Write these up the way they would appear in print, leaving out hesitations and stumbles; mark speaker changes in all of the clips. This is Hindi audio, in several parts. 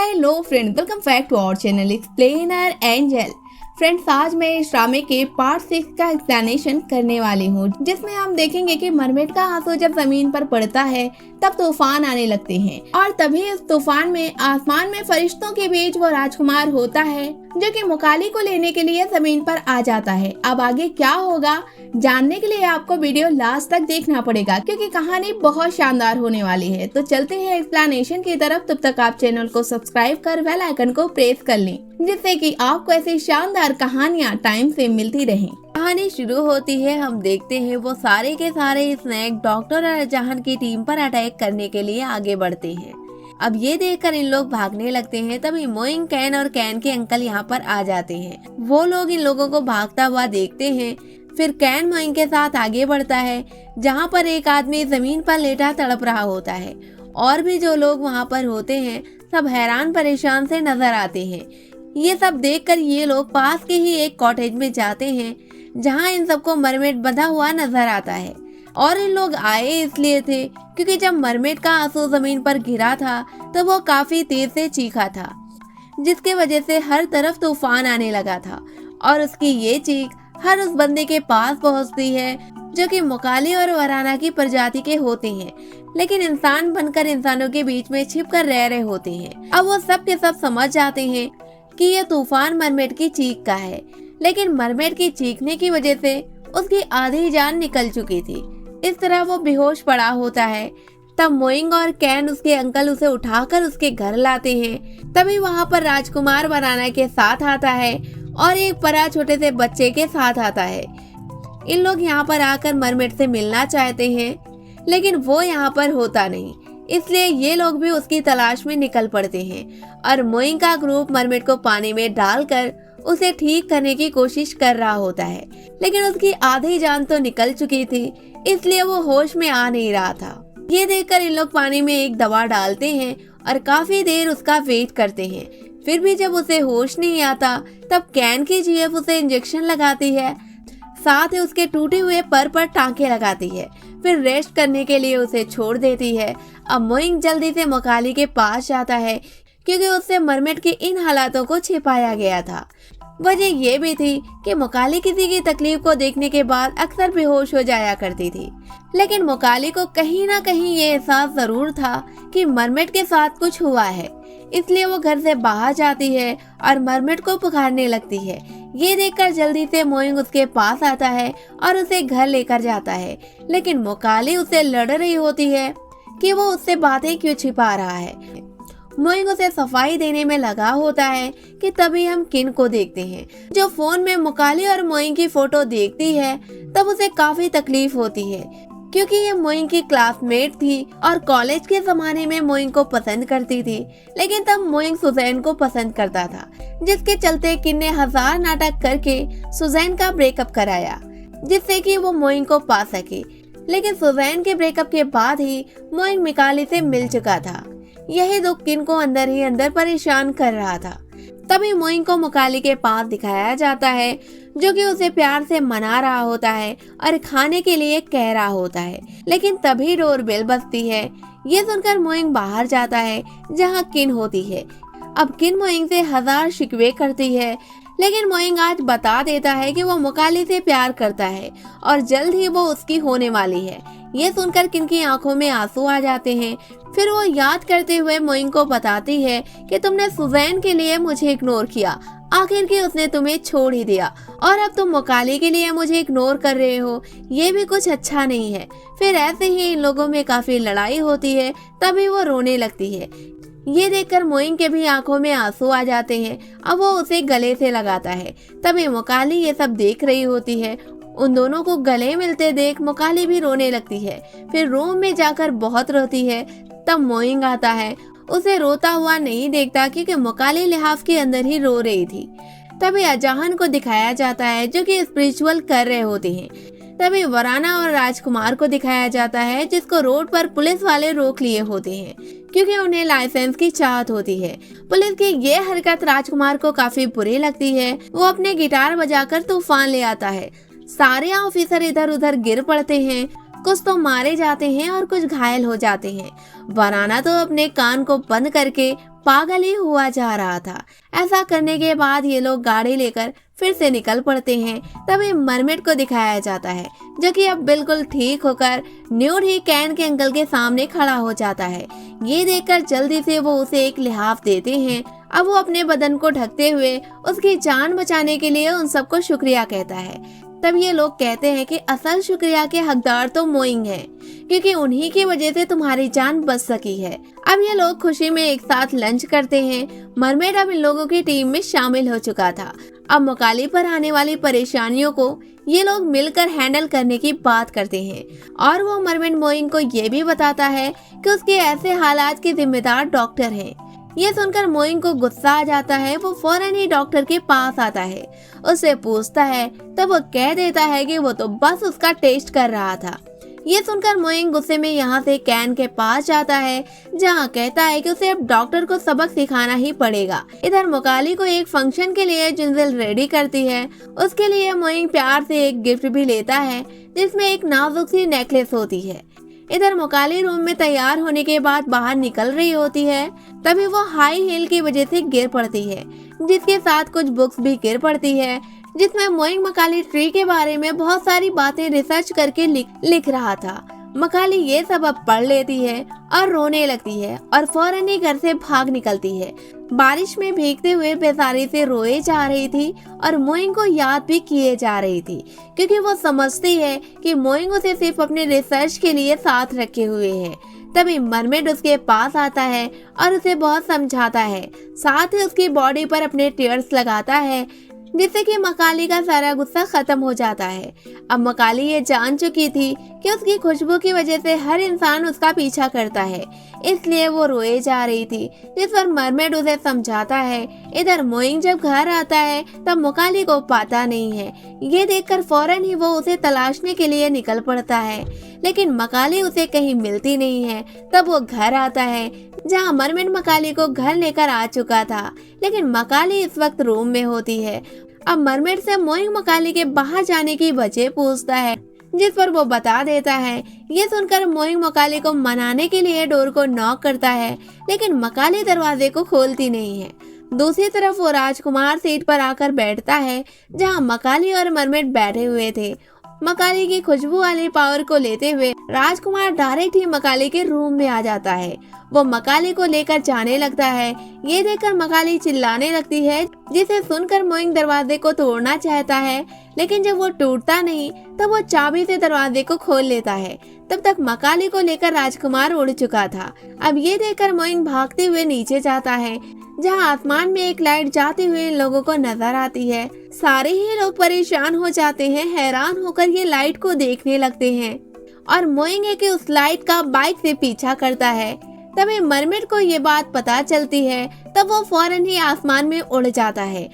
Speaker 1: Hello friends, welcome back to our channel explainer angel. Friends, आज मैं इस ड्रामे के पार्ट 6 का एक्सप्लेनेशन करने वाली हूँ, जिसमें हम देखेंगे कि मरमेड का आंसू जब जमीन पर पड़ता है तब तूफान आने लगते हैं और तभी इस तूफान में आसमान में फरिश्तों के बीच वो राजकुमार होता है जो कि मुकाली को लेने के लिए जमीन पर आ जाता है। अब आगे क्या होगा जानने के लिए आपको वीडियो लास्ट तक देखना पड़ेगा, क्योंकि कहानी बहुत शानदार होने वाली है। तो चलते हैं एक्सप्लेनेशन की तरफ। तब तक आप चैनल को सब्सक्राइब कर बेल आइकन को प्रेस कर लें, जिससे कि आपको ऐसी शानदार कहानियां टाइम से मिलती रहें। कहानी शुरू होती है, हम देखते हैं वो सारे के सारे स्नेक डॉक्टर और जहान की टीम पर अटैक करने के लिए आगे बढ़ते हैं। अब ये देखकर इन लोग भागने लगते हैं। तभी मोइंग, कैन और कैन के अंकल यहाँ पर आ जाते हैं। वो लोग इन लोगों को भागता हुआ देखते हैं। फिर कैन मोइंग के साथ आगे बढ़ता है, जहाँ पर एक आदमी जमीन पर लेटा तड़प रहा होता है। और भी जो लोग वहाँ पर होते हैं सब हैरान परेशान से नजर आते हैं। ये सब देखकर ये लोग पास के ही एक कॉटेज में जाते हैं, जहाँ इन सबको मरमेड बंधा हुआ नजर आता है। और इन लोग आए इसलिए थे क्योंकि जब मरमेड का आंसू जमीन पर गिरा था तो वो काफी तेज से चीखा था, जिसके वजह से हर तरफ तूफान आने लगा था। और उसकी ये चीख हर उस बंदे के पास पहुंचती है जो कि मुकाली और वराना की प्रजाति के होते हैं, लेकिन इंसान बनकर इंसानों के बीच में छिप कर रह रहे होते हैं। अब वो सब के सब समझ जाते हैं कि ये तूफान मरमेड की चीख का है, लेकिन मरमेड की चीखने की वजह से उसकी आधी जान निकल चुकी थी। इस तरह वो बेहोश पड़ा होता है। तब मोइंग और कैन उसके अंकल उसे उठाकर उसके घर लाते हैं। तभी वहाँ पर राजकुमार वराना के साथ आता है और एक परा छोटे से बच्चे के साथ आता है। इन लोग यहाँ पर आकर मरमेड से मिलना चाहते हैं, लेकिन वो यहाँ पर होता नहीं, इसलिए ये लोग भी उसकी तलाश में निकल पड़ते हैं। और मोइंग का ग्रुप मरमेड को पानी में डालकर उसे ठीक करने की कोशिश कर रहा होता है, लेकिन उसकी आधी जान तो निकल चुकी थी, इसलिए वो होश में आ नहीं रहा था। ये देखकर इन लोग पानी में एक दवा डालते हैं और काफी देर उसका वेट करते हैं। फिर भी जब उसे होश नहीं आता तब कैन की जीएफ उसे इंजेक्शन लगाती है, साथ ही उसके टूटे हुए पर टांके लगाती है। फिर रेस्ट करने के लिए उसे छोड़ देती है। अब मोइंग जल्दी से मुकाली के पास जाता है, क्योंकि उससे मरमेड के इन हालातों को छिपाया गया था। वजह ये भी थी कि मुकाली किसी की तकलीफ को देखने के बाद अक्सर बेहोश हो जाया करती थी, लेकिन मुकाली को कहीं ना कहीं ये एहसास जरूर था कि मरमेड के साथ कुछ हुआ है, इसलिए वो घर से बाहर जाती है और मरमेड को पुकारने लगती है। ये देखकर जल्दी से मोइंग उसके पास आता है और उसे घर लेकर जाता है, लेकिन मुकाली उससे लड़ रही होती है कि वो उससे बातें क्यों छिपा रहा है। मोइंग उसे सफाई देने में लगा होता है कि तभी हम किन को देखते हैं, जो फोन में मुकाली और मोइंग की फोटो देखती है। तब उसे काफी तकलीफ होती है, क्योंकि ये मोइंग की क्लासमेट थी और कॉलेज के जमाने में मोइंग को पसंद करती थी, लेकिन तब मोइंग सुजैन को पसंद करता था, जिसके चलते किन ने 1000 नाटक करके सुजैन का ब्रेकअप कराया, जिससे कि वो मोइंग को पा सके। लेकिन सुजैन के ब्रेकअप के बाद ही मोइंग मुकाली से मिल चुका था। यही दुख किन को अंदर ही अंदर परेशान कर रहा था। तभी मोइंग को मुकाली के पास दिखाया जाता है, जो कि उसे प्यार से मना रहा होता है और खाने के लिए कह रहा होता है, लेकिन तभी डोरबेल बजती है। ये सुनकर मोइंग बाहर जाता है, जहाँ किन होती है। अब किन मोइंग से 1000 शिकवे करती है, लेकिन मोइंग आज बता देता है कि वो मुकाली से प्यार करता है और जल्द ही वो उसकी होने वाली है। ये सुनकर किन की आंखों में आंसू आ जाते हैं। फिर वो याद करते हुए मोइंग को बताती है कि तुमने सुजैन के लिए मुझे इग्नोर किया, आखिर की उसने तुम्हें छोड़ ही दिया, और अब तुम मुकाली के लिए मुझे इग्नोर कर रहे हो, ये भी कुछ अच्छा नहीं है। फिर ऐसे ही इन लोगों में काफी लड़ाई होती है। तभी वो रोने लगती है। ये देखकर मोइंग के भी आंखों में आंसू आ जाते हैं। अब वो उसे गले से लगाता है। तभी मुकाली ये सब देख रही होती है। उन दोनों को गले मिलते देख मुकाली भी रोने लगती है। फिर रूम में जाकर बहुत रोती है। तब मोइंग आता है, उसे रोता हुआ नहीं देखता, क्योंकि मुकाली लिहाफ के अंदर ही रो रही थी। तभी अजाहन को दिखाया जाता है, जो कि स्पिरिचुअल कर रहे होते हैं। तभी वराना और राजकुमार को दिखाया जाता है, जिसको रोड पर पुलिस वाले रोक लिए होते हैं, क्योंकि उन्हें लाइसेंस की चाहत होती है। पुलिस की ये हरकत राजकुमार को काफी बुरी लगती है। वो अपने गिटार बजाकर तूफान ले आता है। सारे ऑफिसर इधर उधर गिर पड़ते हैं, कुछ तो मारे जाते हैं और कुछ घायल हो जाते हैं। वराना तो अपने कान को बंद करके पागल ही हुआ जा रहा था। ऐसा करने के बाद ये लोग गाड़ी लेकर फिर से निकल पड़ते हैं। तभी मरमेड को दिखाया जाता है जो कि अब बिल्कुल ठीक होकर न्यूड ही कैन के अंकल के सामने खड़ा हो जाता है। ये देखकर जल्दी से वो उसे एक लिहाफ देते हैं। अब वो अपने बदन को ढकते हुए उसकी जान बचाने के लिए उन सबको शुक्रिया कहता है। तब ये लोग कहते हैं कि असल शुक्रिया के हकदार तो मोइंग है, क्योंकि उन्हीं की वजह से तुम्हारी जान बच सकी है। अब ये लोग खुशी में एक साथ लंच करते हैं। मरमेड अब इन लोगों की टीम में शामिल हो चुका था। अब मकाली पर आने वाली परेशानियों को ये लोग मिलकर हैंडल करने की बात करते हैं और वो मरमेड मोइंग को ये भी बताता है कि उसके ऐसे हालात के जिम्मेदार डॉक्टर हैं। ये सुनकर मोइंग को गुस्सा आ जाता है। वो फौरन ही डॉक्टर के पास आता है, उससे पूछता है, तब वो कह देता है कि वो तो बस उसका टेस्ट कर रहा था। ये सुनकर मोइंग गुस्से में यहाँ से कैन के पास जाता है, जहाँ कहता है कि उसे अब डॉक्टर को सबक सिखाना ही पड़ेगा। इधर मकाली को एक फंक्शन के लिए जिंजल रेडी करती है। उसके लिए मोइंग प्यार से एक गिफ्ट भी लेता है, जिसमें एक नाजुक सी नेकलेस होती है। इधर मकाली रूम में तैयार होने के बाद बाहर निकल रही होती है। तभी वो हाई हील की वजह से गिर पड़ती है, जिसके साथ कुछ बुक्स भी गिर पड़ती है, जिसमें मोइंग मकाली ट्री के बारे में बहुत सारी बातें रिसर्च करके लिख रहा था। मकाली ये सब अब पढ़ लेती है और रोने लगती है और फौरन ही घर से भाग निकलती है। बारिश में भीगते हुए बेचारी से रोए जा रही थी और मोइंग को याद भी किए जा रही थी, क्योंकि वो समझती है कि मोइंग उसे सिर्फ अपने रिसर्च के लिए साथ रखे हुए है। तभी मरमेड उसके पास आता है और उसे बहुत समझाता है, साथ ही उसकी बॉडी पर अपने टीयर्स लगाता है, जिससे कि मकाली का सारा गुस्सा खत्म हो जाता है। अब मकाली ये जान चुकी थी कि उसकी खुशबू की वजह से हर इंसान उसका पीछा करता है, इसलिए वो रोए जा रही थी, जिस पर मरमेड उसे समझाता है। इधर मोइंग जब घर आता है तब मकाली को पाता नहीं है। ये देखकर फौरन ही वो उसे तलाशने के लिए निकल पड़ता है, लेकिन मकाली उसे कहीं मिलती नहीं है। तब वो घर आता है, जहाँ मरमेड मकाली को घर लेकर आ चुका था, लेकिन मकाली इस वक्त रूम में होती है। अब मरमेड से मोइंग मकाली के बाहर जाने की वजह पूछता है, जिस पर वो बता देता है। ये सुनकर मोइंग मकाली को मनाने के लिए डोर को नॉक करता है, लेकिन मकाली दरवाजे को खोलती नहीं है। दूसरी तरफ वो राजकुमार सीट पर आकर बैठता है, जहाँ मकाली और मरमेड बैठे हुए थे। मकाली की खुशबू वाली पावर को लेते हुए राजकुमार डायरेक्ट ही मकाली के रूम में आ जाता है। वो मकाली को लेकर जाने लगता है। ये देखकर मकाली चिल्लाने लगती है, जिसे सुनकर मोइंग दरवाजे को तोड़ना चाहता है, लेकिन जब वो टूटता नहीं तब वो चाबी से दरवाजे को खोल लेता है। तब तक मकाली को लेकर राजकुमार उड़ चुका था। अब ये देखकर मोइंग भागते हुए नीचे जाता है, जहाँ आसमान में एक लाइट जाते हुए इन लोगों को नजर आती है। सारे ही लोग परेशान हो जाते हैं, हैरान होकर ये लाइट को देखने लगते हैं और मोइंग है कि उस लाइट का बाइक से पीछा करता है। तभी मरमेड को ये बात पता चलती है, तब वो फौरन ही आसमान में उड़ जाता है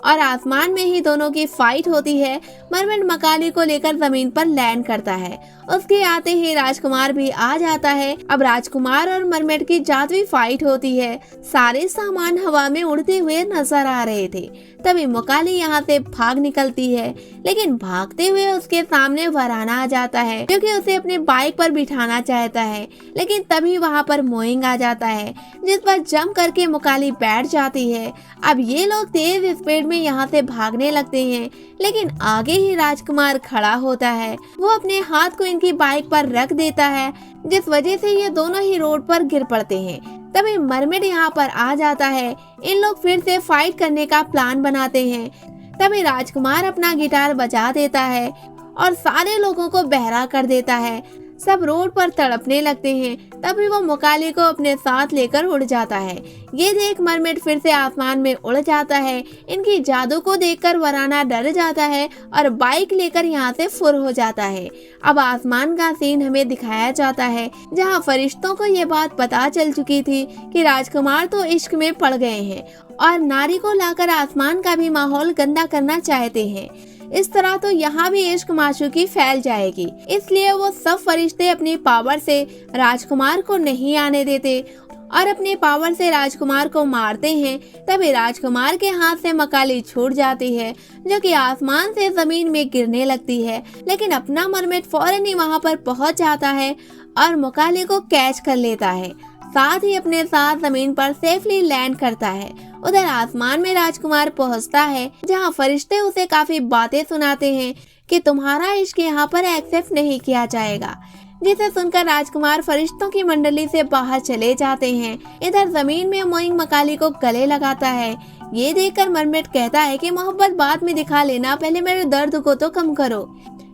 Speaker 1: और आसमान में ही दोनों की फाइट होती है। मरमेड मकाली को लेकर जमीन पर लैंड करता है। उसके आते ही राजकुमार भी आ जाता है। अब राजकुमार और मरमेड की जादुई फाइट होती है। सारे सामान हवा में उड़ते हुए नजर आ रहे थे। तभी मकाली यहाँ से भाग निकलती है, लेकिन भागते हुए उसके सामने वराना आ जाता है, क्योंकि उसे अपने बाइक पर बिठाना चाहता है। लेकिन तभी वहाँ पर मोइंग आ जाता है, जिस पर जंप करके मकाली बैठ जाती है। अब ये लोग तेज स्पीड में यहाँ से भागने लगते हैं, लेकिन आगे ही राजकुमार खड़ा होता है। वो अपने हाथ को इनकी बाइक पर रख देता है, जिस वजह से ये दोनों ही रोड पर गिर पड़ते हैं। तभी मरमेड यहाँ पर आ जाता है। इन लोग फिर से फाइट करने का प्लान बनाते हैं। तभी राजकुमार अपना गिटार बजा देता है और सारे लोगों को बहरा कर देता है। सब रोड पर तड़पने लगते हैं। तभी वो मकाली को अपने साथ लेकर उड़ जाता है। ये देख मरमेड फिर से आसमान में उड़ जाता है। इनकी जादू को देखकर वराना डर जाता है और बाइक लेकर यहाँ से फुर हो जाता है। अब आसमान का सीन हमें दिखाया जाता है, जहाँ फरिश्तों को ये बात पता चल चुकी थी कि राजकुमार तो इश्क में पड़ गए हैं और नारी को लाकर आसमान का भी माहौल गंदा करना चाहते हैं। इस तरह तो यहाँ भी इश्क माशूकी फैल जाएगी, इसलिए वो सब फरिश्ते अपनी पावर से राजकुमार को नहीं आने देते और अपने पावर से राजकुमार को मारते हैं। तभी राजकुमार के हाथ से मकाली छूट जाती है, जो कि आसमान से जमीन में गिरने लगती है। लेकिन अपना मरमेड फौरन ही वहाँ पर पहुँच जाता है और मकाली को कैच कर लेता है। साथ ही अपने साथ जमीन पर सेफली लैंड करता है। उधर आसमान में राजकुमार पहुंचता है, जहां फरिश्ते उसे काफी बातें सुनाते हैं कि तुम्हारा इश्क यहाँ पर एक्सेप्ट नहीं किया जाएगा, जिसे सुनकर राजकुमार फरिश्तों की मंडली से बाहर चले जाते हैं। इधर जमीन में मोइंग मकाली को गले लगाता है। ये देखकर मरमेड कहता है कि मोहब्बत बाद में दिखा लेना, पहले मेरे दर्द को तो कम करो।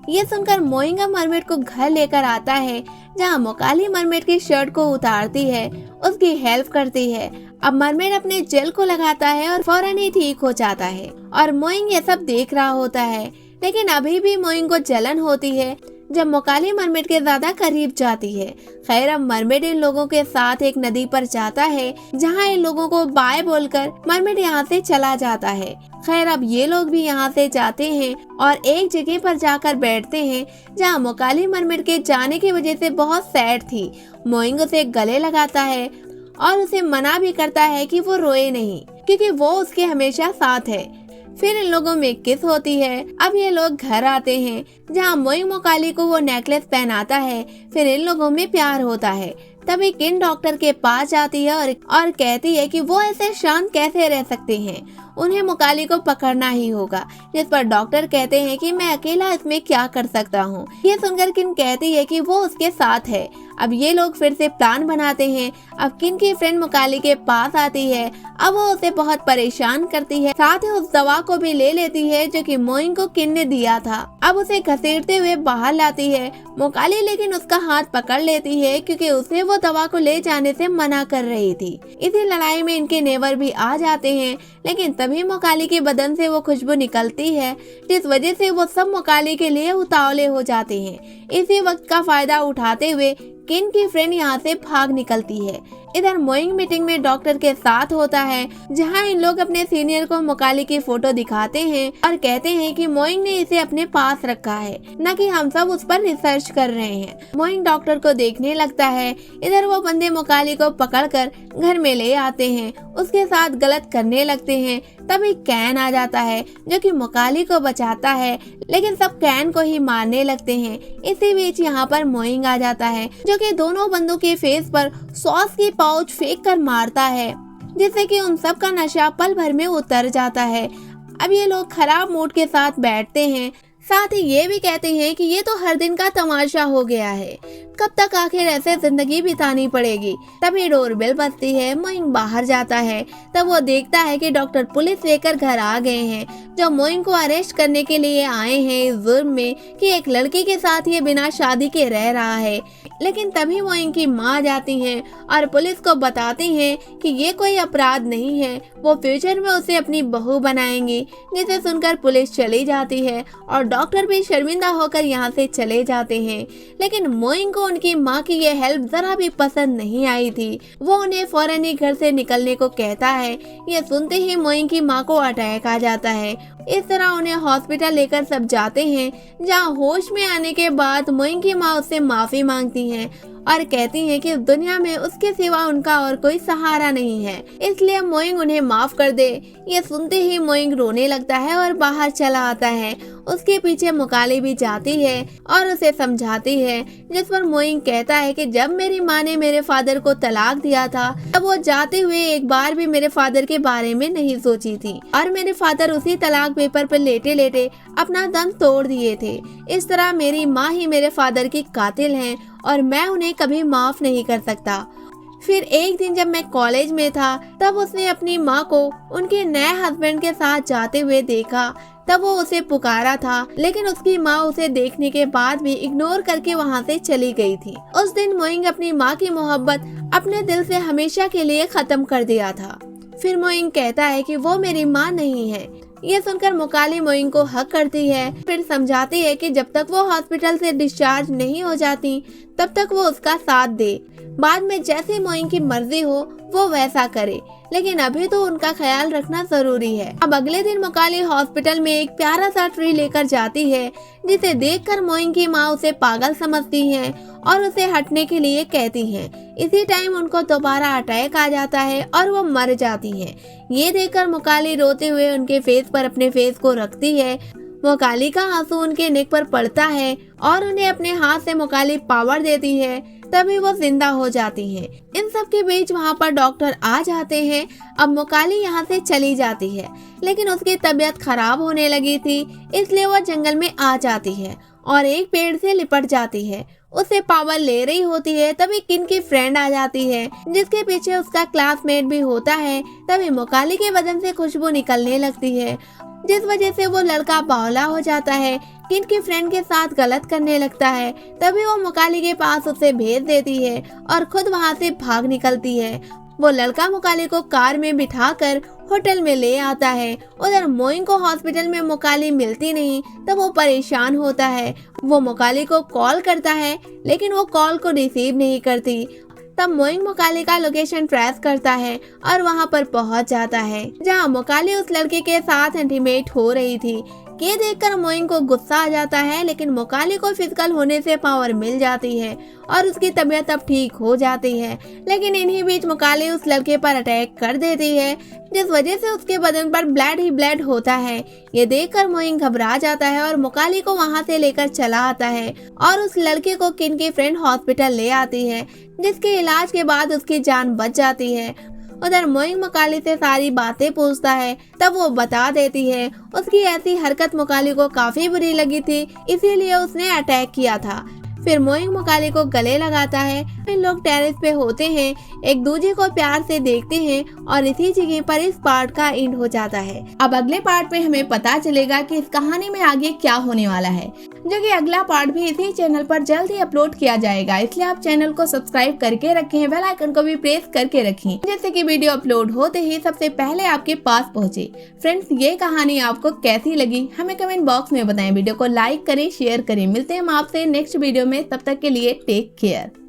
Speaker 1: ये सुनकर मोइंग मरमेड को घर लेकर आता है, जहाँ मकाली मरमेड की शर्ट को उतारती है, उसकी हेल्प करती है। अब मरमेड अपने जेल को लगाता है और फौरन ही ठीक हो जाता है और मोइंग ये सब देख रहा होता है। लेकिन अभी भी मोइंग को जलन होती है जब मकाली मरमेड के ज्यादा करीब जाती है। खैर, अब मरमेड इन लोगों के साथ एक नदी पर जाता है, जहां इन लोगों को बाय बोलकर मरमेड यहां से चला जाता है। खैर, अब ये लोग भी यहां से जाते हैं और एक जगह पर जाकर बैठते हैं, जहां मकाली मरमेड के जाने की वजह से बहुत सैड थी। मोइंग उसे गले लगाता है और उसे मना भी करता है कि वो रोए नहीं, क्योंकि वो उसके हमेशा साथ है। फिर इन लोगों में किस होती है। अब ये लोग घर आते हैं, जहाँ मोइंग मकाली को वो नेकलेस पहनाता है। फिर इन लोगों में प्यार होता है। तभी किन डॉक्टर के पास जाती है और कहती है कि वो ऐसे शांत कैसे रह सकते हैं, उन्हें मकाली को पकड़ना ही होगा। जिस पर डॉक्टर कहते हैं कि मैं अकेला इसमें क्या कर सकता हूँ। ये सुनकर किन कहती है कि वो उसके साथ है। अब ये लोग फिर से प्लान बनाते हैं। अब किन की फ्रेंड मकाली के पास आती है। अब वो उसे बहुत परेशान करती है, साथ ही उस दवा को भी ले लेती है जो कि मोइंग को किन ने दिया था। अब उसे घसीटते हुए बाहर लाती है मकाली, लेकिन उसका हाथ पकड़ लेती है, क्योंकि उसे वो दवा को ले जाने से मना कर रही थी। इसी लड़ाई में इनके नेवर भी आ जाते हैं, लेकिन तभी मकाली के बदन से वो खुशबू निकलती है, जिस वजह से वो सब मकाली के लिए उतावले हो जाते हैं। इसी वक्त का फायदा उठाते हुए किन की फ्रेंड यहाँ से भाग निकलती है। इधर मोइंग मीटिंग में डॉक्टर के साथ होता है, जहाँ इन लोग अपने सीनियर को मकाली की फोटो दिखाते हैं और कहते हैं कि मोइंग ने इसे अपने पास रखा है, न कि हम सब उस पर रिसर्च कर रहे हैं। मोइंग डॉक्टर को देखने लगता है। इधर वो बंदे मकाली को पकड़कर घर में ले आते हैं, उसके साथ गलत करने लगते हैं। तभी कैन आ जाता है, जो कि मकाली को बचाता है, लेकिन सब कैन को ही मारने लगते हैं। इसी बीच यहाँ पर मोइंग आ जाता है, जो कि दोनों बंदों के फेस पर सॉस की पाउच फेंक कर मारता है, जिससे कि उन सब का नशा पल भर में उतर जाता है। अब ये लोग खराब मूड के साथ बैठते हैं, साथ ही ये भी कहते हैं कि ये तो हर दिन का तमाशा हो गया है, कब तक आखिर ऐसे जिंदगी बितानी पड़ेगी। तभी डोरबेल बजती है। मोइंग बाहर जाता है, तब वो देखता है कि डॉक्टर पुलिस लेकर घर आ गए हैं, जो मोइंग को अरेस्ट करने के लिए आए हैं इस जुर्म में कि एक लड़की के साथ ये बिना शादी के रह रहा है। लेकिन तभी मोइंग की माँ जाती हैं और पुलिस को बताती हैं कि ये कोई अपराध नहीं है, वो फ्यूचर में उसे अपनी बहू बनाएंगी। जिसे सुनकर पुलिस चली जाती है और डॉक्टर भी शर्मिंदा होकर यहाँ से चले जाते हैं। लेकिन मोइंग को उनकी माँ की ये हेल्प जरा भी पसंद नहीं आई थी। वो उन्हें फौरन ही घर से निकलने को कहता है। ये सुनते ही मोइंग की माँ को अटैक आ जाता है। इस तरह उन्हें हॉस्पिटल लेकर सब जाते हैं, जहाँ होश में आने के बाद मोइंग की माँ उससे माफी मांगती है और कहती हैं कि दुनिया में उसके सिवा उनका और कोई सहारा नहीं है, इसलिए मोइंग उन्हें माफ कर दे। ये सुनते ही मोइंग रोने लगता है और बाहर चला आता है। उसके पीछे मकाली भी जाती है और उसे समझाती है, जिस पर मोइंग कहता है कि जब मेरी माँ ने मेरे फादर को तलाक दिया था, तब वो जाते हुए एक बार भी मेरे फादर के बारे में नहीं सोची थी और मेरे फादर उसी तलाक पेपर पर लेटे लेटे अपना दम तोड़ दिए थे। इस तरह मेरी माँ ही मेरे फादर की कातिल हैं और मैं उन्हें कभी माफ नहीं कर सकता। फिर एक दिन जब मैं कॉलेज में था, तब उसने अपनी माँ को उनके नए हस्बैंड के साथ जाते हुए देखा। तब वो उसे पुकारा था, लेकिन उसकी माँ उसे देखने के बाद भी इग्नोर करके वहाँ से चली गई थी। उस दिन मोइंग अपनी माँ की मोहब्बत अपने दिल से हमेशा के लिए खत्म कर दिया था। फिर मोइंग कहता है कि वो मेरी माँ नहीं है। ये सुनकर मकाली मोइंग को हक करती है, फिर समझाती है कि जब तक वो हॉस्पिटल से डिस्चार्ज नहीं हो जाती, तब तक वो उसका साथ दे। बाद में जैसे मोइंग की मर्जी हो वो वैसा करे, लेकिन अभी तो उनका ख्याल रखना जरूरी है। अब अगले दिन मकाली हॉस्पिटल में एक प्यारा सा ट्री लेकर जाती है, जिसे देखकर मोइंग की माँ उसे पागल समझती है और उसे हटने के लिए कहती है। इसी टाइम उनको दोबारा अटैक आ जाता है और वो मर जाती है। ये देखकर मकाली रोते हुए उनके फेस पर अपने फेस को रखती है। मकाली का आंसू उनके नेक पर पड़ता है और उन्हें अपने हाथ से मकाली पावर देती है, तभी वो जिंदा हो जाती है। इन सब के बीच वहाँ पर डॉक्टर आ जाते हैं। अब मोकाली यहाँ से चली जाती है, लेकिन उसकी तबीयत खराब होने लगी थी, इसलिए वो जंगल में आ जाती है और एक पेड़ से लिपट जाती है। उसे पावर ले रही होती है, तभी किन की फ्रेंड आ जाती है जिसके पीछे उसका क्लासमेट भी होता है। तभी मोकाली के बदन से खुशबू निकलने लगती है, जिस वजह से वो लड़का बावला हो जाता है, किन की फ्रेंड के साथ गलत करने लगता है। तभी वो मोकाली के पास उसे भेज देती है और खुद वहाँ से भाग निकलती है। वो लड़का मोकाली को कार में बिठाकर होटल में ले आता है। उधर मोइंग को हॉस्पिटल में मोकाली मिलती नहीं, तब वो परेशान होता है। वो मोकाली को कॉल करता है, लेकिन वो कॉल को रिसीव नहीं करती। तब मोइंग मोकाली का लोकेशन ट्रेस करता है और वहाँ पर पहुँच जाता है, जहाँ मोकाली उस लड़के के साथ इंटीमेट हो रही थी। ये देखकर मोइंग को गुस्सा आ जाता है, लेकिन मोकाली को फिजिकल होने से पावर मिल जाती है और उसकी तबीयत अब ठीक हो जाती है। लेकिन इन्हीं बीच मोकाली उस लड़के पर अटैक कर देती है, जिस वजह से उसके बदन पर ब्लड ही ब्लड होता है। ये देखकर मोइंग घबरा जाता है और मोकाली को वहाँ से लेकर चला आता है और उस लड़के को किन की फ्रेंड हॉस्पिटल ले आती है, जिसके इलाज के बाद उसकी जान बच जाती है। उधर मोइंग मोकाली से सारी बातें पूछता है, तब वो बता देती है उसकी ऐसी हरकत मोकाली को काफी बुरी लगी थी, इसीलिए उसने अटैक किया था। फिर मोइंग मोकाली को गले लगाता है। इन लोग टेरेस पे होते हैं, एक दूसरे को प्यार से देखते हैं और इसी जगह पर इस पार्ट का एंड हो जाता है। अब अगले पार्ट में हमें पता चलेगा कि इस कहानी में आगे क्या होने वाला है, जो कि अगला पार्ट भी इसी चैनल पर जल्द ही अपलोड किया जाएगा। इसलिए आप चैनल को सब्सक्राइब करके रखें, बेल आइकन को भी प्रेस करके रखें, जैसे कि वीडियो अपलोड होते ही सबसे पहले आपके पास पहुंचे। फ्रेंड्स, ये कहानी आपको कैसी लगी हमें कमेंट बॉक्स में बताएं। वीडियो को लाइक करें, शेयर करें। मिलते हैं हम आपसे नेक्स्ट वीडियो में, तब तक के लिए टेक केयर।